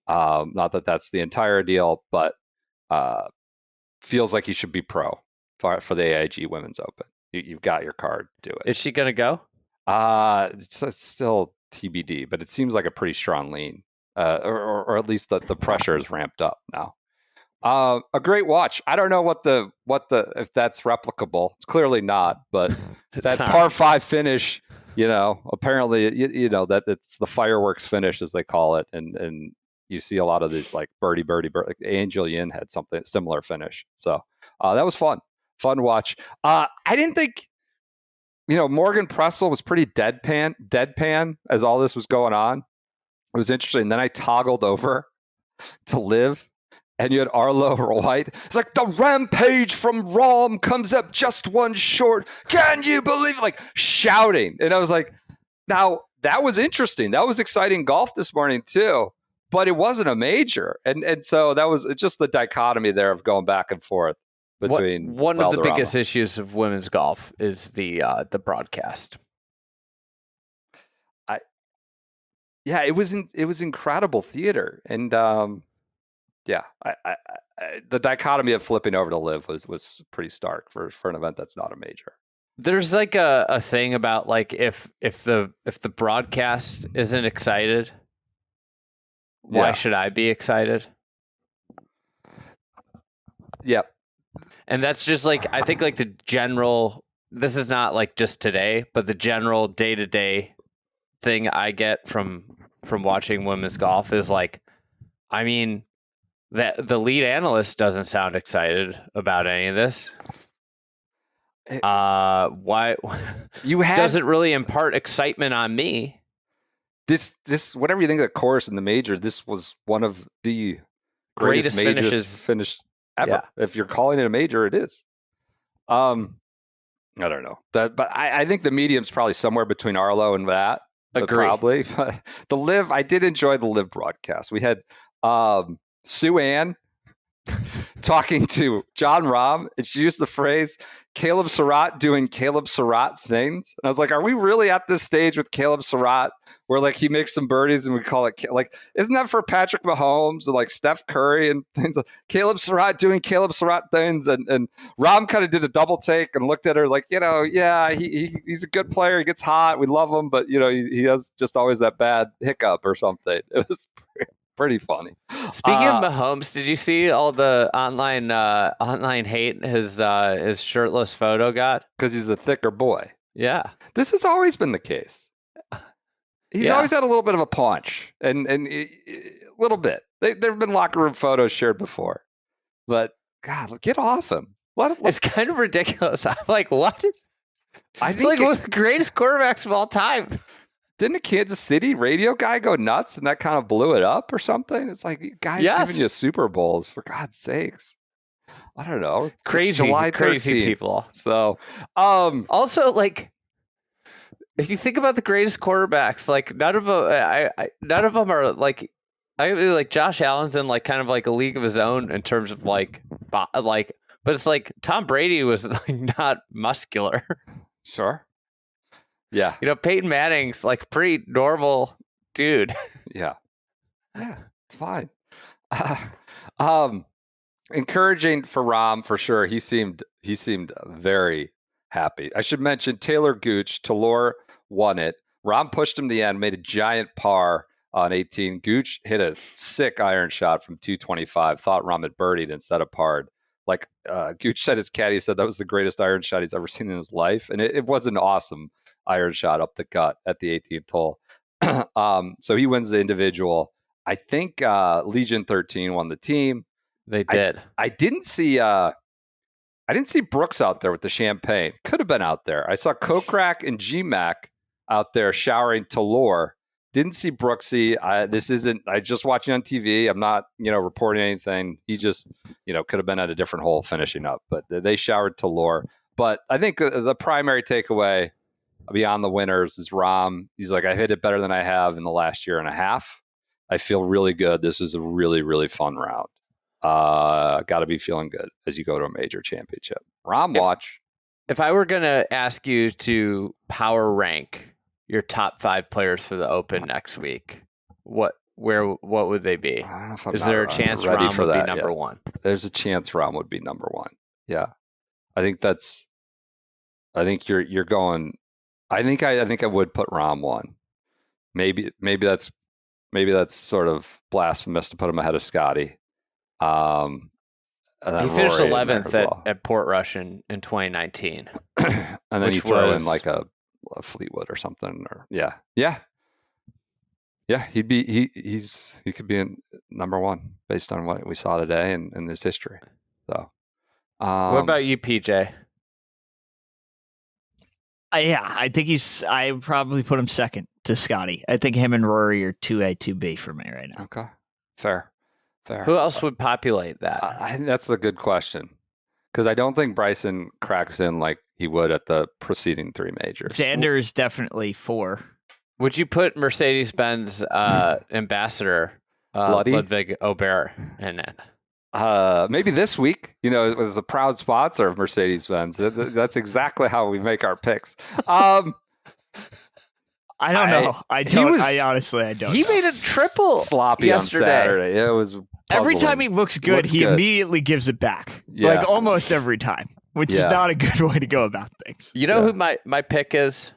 Not that that's the entire deal, but feels like you should be pro for the AIG Women's Open. You've got your card. Do it. Is she going to go? It's still TBD, but it seems like a pretty strong lean, or at least the pressure is ramped up now. A great watch. I don't know what the if that's replicable. It's clearly not, but that par 5 finish, apparently, that it's the fireworks finish as they call it, and you see a lot of these like birdie. Like Angel Yin had something similar finish, so that was fun watch. I didn't think, Morgan Pressel was pretty deadpan as all this was going on. It was interesting. Then I toggled over to LIV. And you had Arlo White. It's like the rampage from Rahm comes up just one short. Can you believe it? Like shouting. And I was like, now that was interesting. That was exciting golf this morning too. But it wasn't a major. And so that was just the dichotomy there of going back and forth between one of the biggest issues of women's golf is the broadcast. It was incredible theater. And yeah, the dichotomy of flipping over to LIV was pretty stark for an event that's not a major. There's like a thing about like if the broadcast isn't excited, why should I be excited? Yep. And that's just like, I think like the general, this is not like just today, but the general day-to-day thing I get from watching women's golf is like, I mean, that the lead analyst doesn't sound excited about any of this. Why doesn't really impart excitement on me? This whatever you think of the course in the major, this was one of the greatest majors finished ever. Yeah. If you're calling it a major, it is. I don't know that, but I think the medium's probably somewhere between Arlo and that. Probably. But the LIV, I did enjoy the LIV broadcast. We had Sue Ann talking to Jon Rahm, and she used the phrase Caleb Surratt doing Caleb Surratt things. And I was like, are we really at this stage with Caleb Surratt where like he makes some birdies and we call it like, isn't that for Patrick Mahomes and like Steph Curry and things like Caleb Surratt doing Caleb Surratt things? And Rahm kind of did a double take and looked at her like, he's a good player. He gets hot. We love him. But, he has just always that bad hiccup or something. It was pretty funny. Speaking of Mahomes, did you see all the online hate his shirtless photo got? Because he's a thicker boy. Yeah. This has always been the case. He's always had a little bit of a paunch, and a little bit. There have been locker room photos shared before. But, God, get off him. It's kind of ridiculous. I'm like, what? I think it's like one of the greatest quarterbacks of all time. Didn't a Kansas City radio guy go nuts and that kind of blew it up or something? It's like, guys giving you Super Bowls, for God's sakes. I don't know. Crazy people. So, also, like, if you think about the greatest quarterbacks, like, none of them are, like, I mean, like, Josh Allen's in, like, kind of, like, a league of his own in terms of, like, but it's like Tom Brady was, like, not muscular. Sure. Yeah. Peyton Manning's like pretty normal dude. Yeah. Yeah, it's fine. Encouraging for Rahm for sure. He seemed very happy. I should mention Talor Gooch. Talor won it. Rahm pushed him to the end, made a giant par on 18. Gooch hit a sick iron shot from 225. Thought Rahm had birdied instead of parred. Like Gooch said, his caddy said that was the greatest iron shot he's ever seen in his life, and it was an awesome iron shot up the gut at the 18th hole. So he wins the individual. I think Legion 13 won the team. They did. I didn't see Brooks out there with the champagne. Could have been out there. I saw Kokrak and GMAC out there showering Talor. Didn't see Brooksy. I just watching on TV. I'm not, reporting anything. He just, could have been at a different hole finishing up. But they showered Talor. But I think the primary takeaway beyond the winners is Rahm. He's like, I hit it better than I have in the last year and a half. I feel really good. This was a really, really fun round. Got to be feeling good as you go to a major championship. Rahm watch. If I were going to ask you to power rank your top 5 players for the Open next week, what would they be? I don't know if I'm Is there a chance ready Rahm for would that be number yet. 1? There's a chance Rahm would be number 1. Yeah, I think you're going. I think I would put Rahm 1. Maybe that's sort of blasphemous to put him ahead of Scottie. He finished Rory 11th at Portrush in 2019. And then you throw in like a Fleetwood or something, or yeah, he could be in number 1 based on what we saw today and his history. So, what about you, PJ? I think I would probably put him second to Scottie. I think him and Rory are 2A, 2B for me right now. Okay, fair. Who else would populate that? I think that's a good question, because I don't think Bryson cracks in like he would at the preceding 3 majors. Xander is definitely 4. Would you put Mercedes-Benz ambassador Ludwig Aubert in it? Maybe this week, it was a proud sponsor of Mercedes-Benz. That's exactly how we make our picks. I don't know. I honestly don't. He made a triple sloppy yesterday. On Saturday. It was puzzling. Every time he looks good, he immediately gives it back. Yeah. Like almost every time, which is not a good way to go about things. You know who my pick is?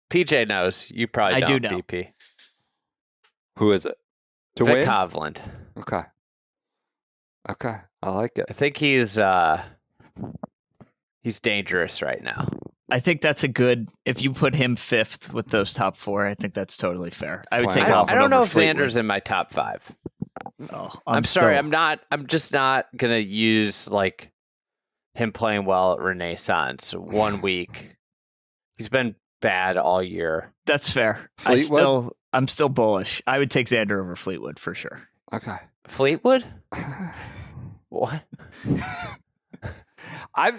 PJ knows. You probably don't, do know. DP. Who is it? To Vic win? Hovland. Okay. I like it. I think he's dangerous right now. I think that's a good. If you put him 5th with those top 4, I think that's totally fair. I would take. I don't know if Fleetwood. Xander's in my top 5. Oh, I'm sorry. I'm not. I'm just not gonna use like him playing well at Renaissance 1 week. He's been bad all year. That's fair. Fleetwood? I'm still bullish. I would take Xander over Fleetwood for sure. Okay. Fleetwood? What? I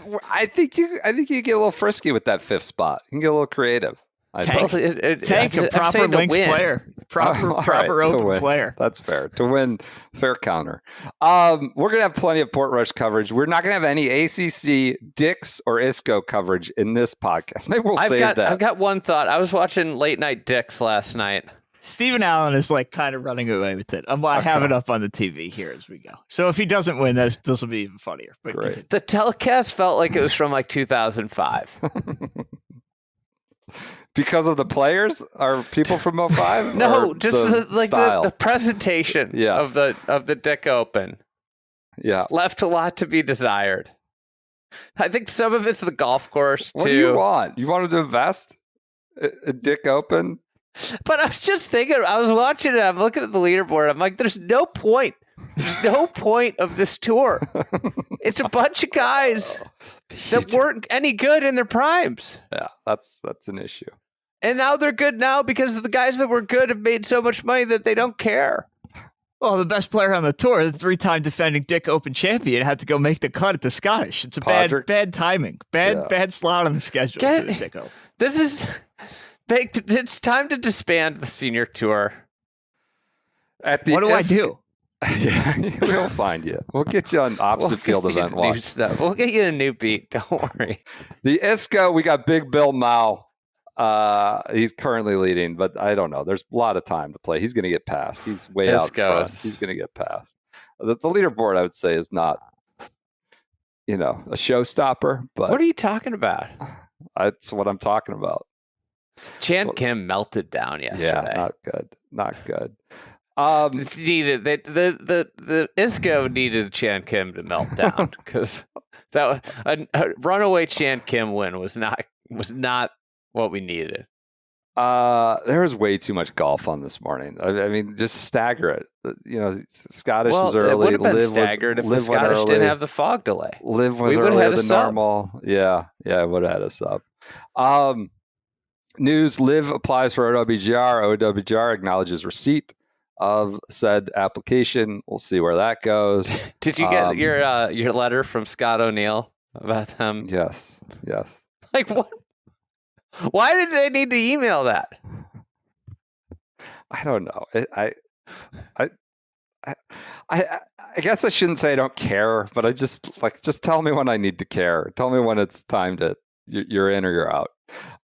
think you get a little frisky with that 5th spot. You can get a little creative. Tank a proper links player, proper open player. That's fair. To win, fair counter. We're gonna have plenty of Portrush coverage. We're not gonna have any ACC, Dix, or ISCO coverage in this podcast. Maybe we'll save that. I've got one thought. I was watching Late Night Dix last night. Stephen Allen is like kind of running away with it. I have it up on the TV here as we go. So if he doesn't win, this will be even funnier. But great. The telecast felt like it was from like 2005. Because of the players? Are people from 05? No, just the presentation of the Dick Open. Yeah. Left a lot to be desired. I think some of it's the golf course, too. What do you want? You wanted to invest a Dick Open? But I was just thinking, I was watching it, I'm looking at the leaderboard, I'm like, there's no point. There's no point of this tour. It's a bunch of guys that weren't any good in their primes. Yeah, that's an issue. And now they're good now because the guys that were good have made so much money that they don't care. Well, the best player on the tour, the 3-time defending Dick Open champion, had to go make the cut at the Scottish. It's a bad timing. Bad slot on the schedule for the Dick Open. It's time to disband the senior tour. What do I do? Yeah, we'll find you. We'll get you on opposite field event watch. We'll get you a new beat. Don't worry. The ISCO, we got Big Bill Mao. He's currently leading, but I don't know. There's a lot of time to play. He's going to get past. He's way out front. He's going to get past. The leaderboard, I would say, is not, a showstopper. But what are you talking about? That's what I'm talking about. Chan Kim melted down yesterday. Yeah, not good. The ISCO needed Chan Kim to melt down because a runaway Chan Kim win was not what we needed. There was way too much golf on this morning. I mean, just stagger it. Scottish was early. It would have been LIV staggered if the Scottish didn't have the fog delay. LIV was earlier than normal. Yeah, it would have had us up. News: LIV applies for OWGR. OWGR acknowledges receipt of said application. We'll see where that goes. Did you get your letter from Scott O'Neill about them? Yes. Like what? Why did they need to email that? I don't know. I guess I shouldn't say I don't care, but I just tell me when I need to care. Tell me when it's time to you're in or you're out.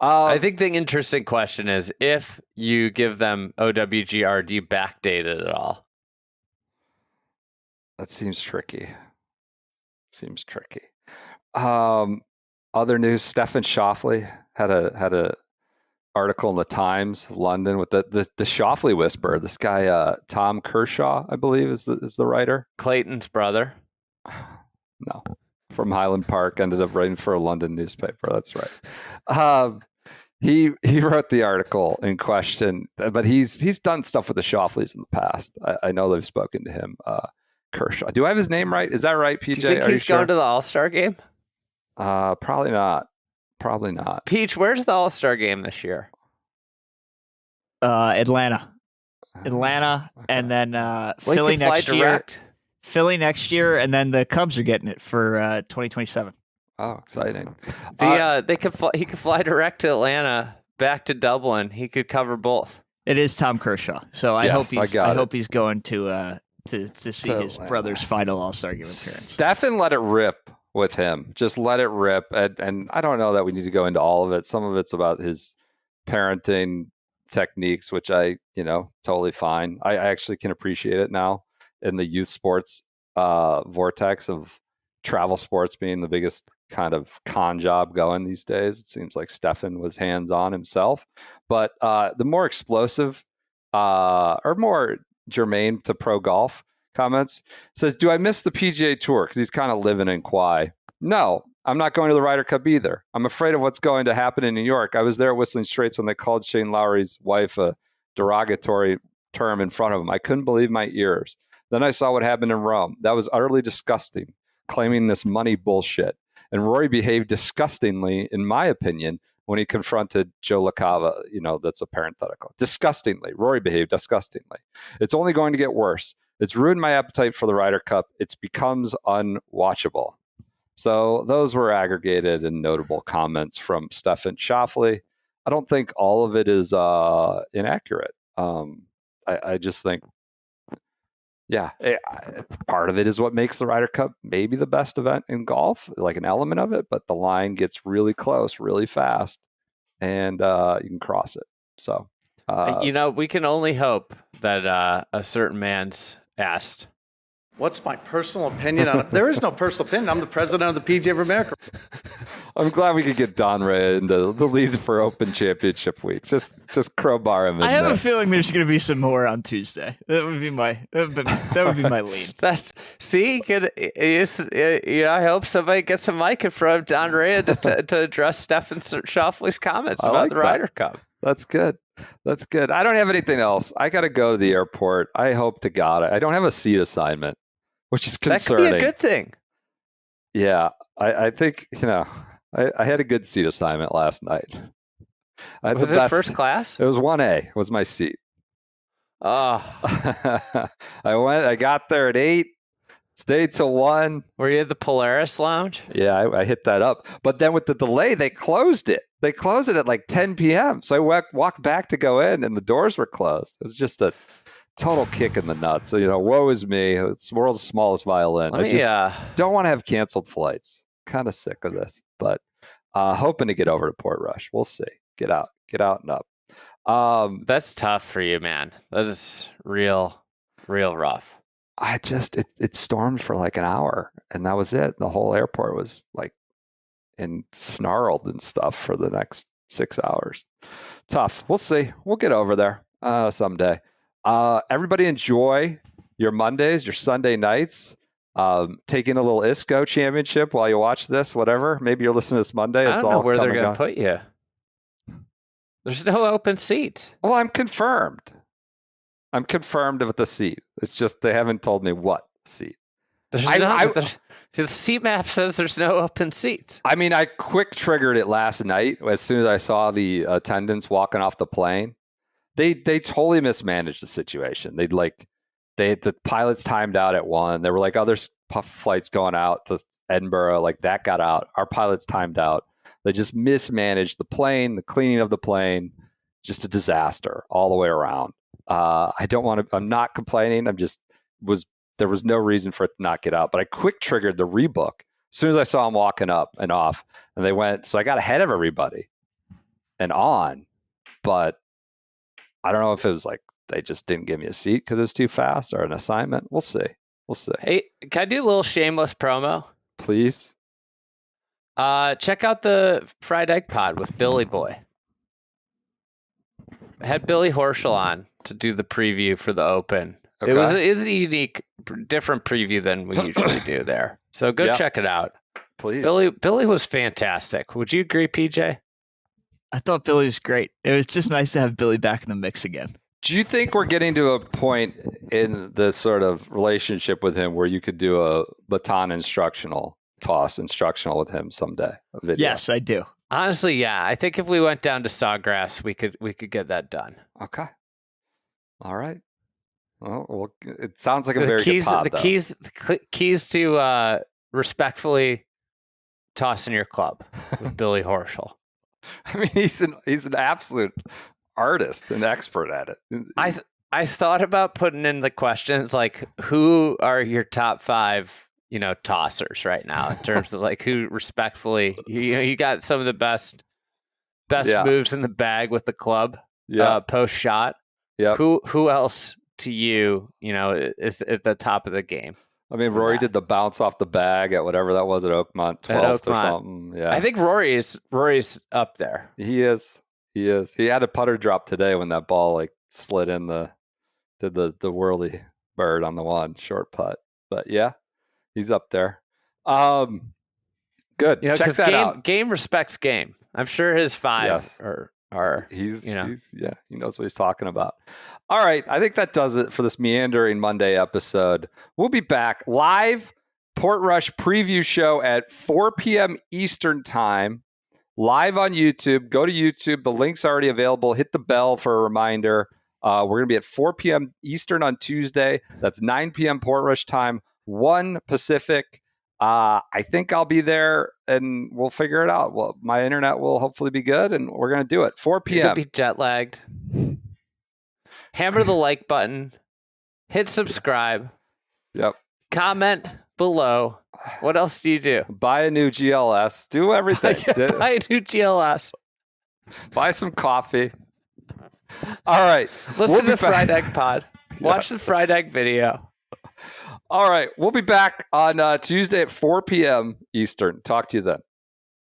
I think the interesting question is if you give them OWGRD backdated at all. That seems tricky. Other news: Stefan Schauffele had a article in the Times, London, with the Schauffele whisperer. This guy, Tom Kershaw, I believe, is the writer. Clayton's brother. No, from Highland Park, ended up writing for a London newspaper. That's right. He wrote the article in question, but he's done stuff with the Schauffele's in the past. I know they've spoken to him. Kershaw. Do I have his name right? Is that right, PJ? Do you think he's going to the All-Star game? Probably not. Peach, where's the All-Star game this year? Atlanta, Okay. and then Philly next year. Direct. Philly next year, and then the Cubs are getting it for 2027. Oh, exciting! He could fly direct to Atlanta, back to Dublin. He could cover both. It is Tom Kershaw, so I Yes, hope he's going to see his brother's final All-Star game appearance. Stefan let it rip with him. Just let it rip, and I don't know that we need to go into all of it. Some of it's about his parenting techniques, which I totally fine. I actually can appreciate it now in the youth sports vortex of travel sports being the biggest kind of con job going these days. It seems like Stefan was hands-on himself, but the more explosive or more germane to pro golf comments says, do I miss the PGA Tour? Because he's kind of living in Kauai. No, I'm not going to the Ryder Cup either. I'm afraid of what's going to happen in New York. I was there at Whistling Straits when they called Shane Lowry's wife a derogatory term in front of him. I couldn't believe my ears. Then I saw what happened in Rome. That was utterly disgusting, claiming this money bullshit. And Rory behaved disgustingly, in my opinion, when he confronted Joe LaCava. That's a parenthetical. Disgustingly. Rory behaved disgustingly. It's only going to get worse. It's ruined my appetite for the Ryder Cup. It becomes unwatchable. So those were aggregated and notable comments from Stefan Schauffele. I don't think all of it is inaccurate. I just think, part of it is what makes the Ryder Cup maybe the best event in golf, like an element of it, but the line gets really close, really fast, and you can cross it. So, we can only hope that a certain man's asked, what's my personal opinion on it? There is no personal opinion. I'm the president of the PGA of America. I'm glad we could get Don Ray into the lead for Open Championship week. Just crowbar him in I have there. a feeling there's going to be some more on Tuesday. That would be my lead. I hope somebody gets a mic in front of Don Ray to address Stefan Schauffele's comments about the Ryder Cup. That's good. I don't have anything else. I got to go to the airport. I hope to God I don't have a seat assignment, which is concerning. That could be a good thing. Yeah, I think I had a good seat assignment last night. Was it first class? It was 1A. Was my seat. Oh, I got there at 8. Stayed till 1. Were you at the Polaris Lounge? Yeah, I hit that up. But then with the delay, they closed it. They closed it at like 10 p.m. So I walked back to go in, and the doors were closed. It was just a total kick in the nuts. So, woe is me. It's the world's smallest violin. I just don't want to have canceled flights. Kind of sick of this, but hoping to get over to Portrush. We'll see. Get out and up. That's tough for you, man. That is real rough. It stormed for like an hour, and that was it. The whole airport was like snarled and stuff for the next 6 hours. Tough. We'll see. We'll get over there someday. Everybody enjoy your Mondays, your Sunday nights. Taking a little ISCO Championship while you watch this, whatever. Maybe you're listening this Monday. I don't know where they're going to put you. There's no open seat. Well, I'm confirmed with the seat. It's just they haven't told me what seat. The seat map says there's no open seats. I mean, I quick triggered it last night as soon as I saw the attendants walking off the plane. They totally mismanaged the situation. The pilots timed out at 1. There were like other flights going out to Edinburgh, like that got out. Our pilots timed out. They just mismanaged the plane, the cleaning of the plane, just a disaster all the way around. I'm not complaining. There was no reason for it to not get out, but I quick triggered the rebook as soon as I saw them walking up and off, and they went. So I got ahead of everybody and on, but I don't know if it was like they just didn't give me a seat because it was too fast or an assignment. We'll see. Hey, can I do a little shameless promo? Please. Check out the Fried Egg Pod with Billy Boy. I had Billy Horschel on to do the preview for the Open. Okay. It was a unique, different preview than we usually do there. So go check it out. Please. Billy was fantastic. Would you agree, PJ? I thought Billy was great. It was just nice to have Billy back in the mix again. Do you think we're getting to a point in the sort of relationship with him where you could do a baton toss instructional with him someday? A video? Yes, I do. Honestly, yeah. I think if we went down to Sawgrass, we could get that done. Okay. All right. Well, it sounds like a very good pod, the keys to respectfully tossing your club with Billy Horschel. I mean, he's an absolute artist and expert at it. I thought about putting in the questions like, who are your top 5, tossers right now in terms of like who respectfully you got some of the best moves in the bag with the club post shot. Yeah. Who else to you is at the top of the game? I mean, Rory did the bounce off the bag at whatever that was at Oakmont 12th or something. Yeah. I think Rory's up there. He is. He had a putter drop today when that ball like slid in did the whirly bird on the one short putt. But yeah, he's up there. Good. Check that out. Game respects game. I'm sure his 5 are he knows what he's talking about. All right, I think that does it for this meandering Monday episode. We'll be back live Portrush preview show at 4 p.m. Eastern time, live on YouTube. Go to YouTube. The link's already available. Hit the bell for a reminder. We're going to be at 4 p.m. Eastern on Tuesday. That's 9 p.m. Portrush time, 1 Pacific. I think I'll be there, and we'll figure it out. Well, my internet will hopefully be good, and we're going to do it. 4 p.m. You'll be jet lagged. Hammer the like button. Hit subscribe. Yep. Comment below. What else do you do? Buy a new GLS. Do everything. Buy a new GLS. Buy some coffee. All right. Listen to Fried Egg Pod. Watch the Fried Egg video. All right. We'll be back on Tuesday at 4 p.m. Eastern. Talk to you then.